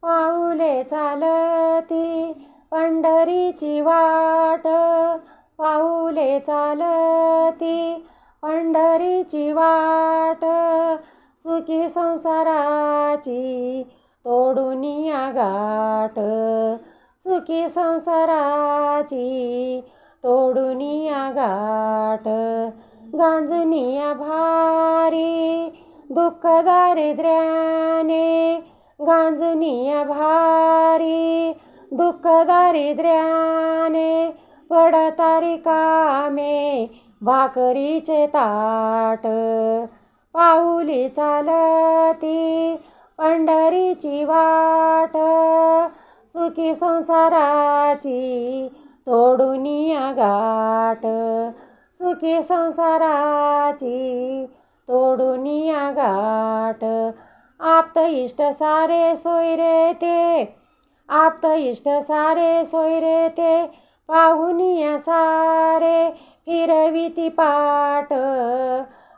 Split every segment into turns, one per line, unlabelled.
पाऊले चालती पंढरीची वाट, पाऊले चालती पंढरीची वाट, सुखी संसाराची तोडुनिया गाठ, सुखी संसाराची तोडुनिया गाठ, गांजनिया भारी दुःख दारिद्र्याने, गांजनिया भारी दुःख दारिद्र्याने, पडतारी कामे भाकरीचे ताट, पाऊली चालती पंढरीची वाट, सुखी संसाराची तोडुनिया गाठ, सुखी संसाराची तोडुनिया गाठ, आप्त इष्ट सारे सोयरे ते, आप्त इष्ट सारे सोयरे ते, पाहुनिया सारे फिरविती पाट,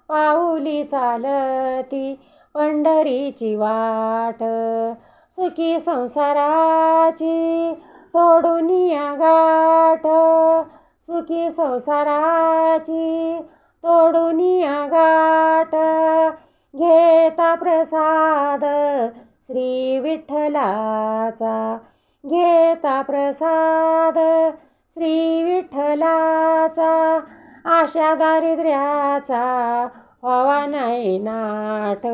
पाऊली चालती पंढरीची वाट, सुखी संसाराची तोडुनिया गाठ, सुखी संसाराची तोडुनिया गाठ, घेता प्रसाद श्री विठ्ठलाचा, घेता प्रसाद श्री विठ्ठलाचा, आशा दारिद्र्याचा व्हावा नाही नाठ,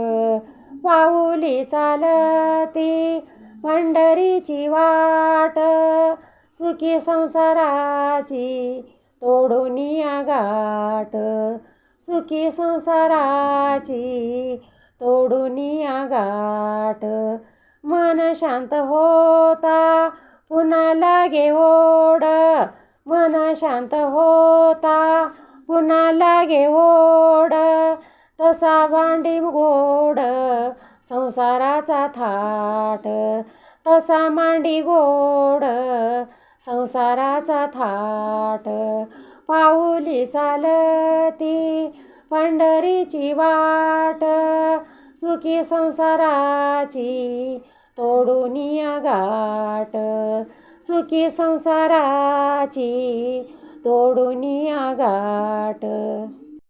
पाऊली चालती पंढरीची वाट, सुखी संसाराची तोडुनिया गाठ, सुखी संसाराची तोडुनिया गाठ, मन शांत होता पुन्हा लागे ओढ, मन शांत होता पुन्हा लागे ओढ, तसा भांडी गोड संसाराचा थाट, तसा मांडी गोड संसाराचा थाट, पाऊली चालती पंढरीची वाट, सुखी संसाराची तोडुनिया गाठ, सुखी संसाराची तोडुनिया गाठ.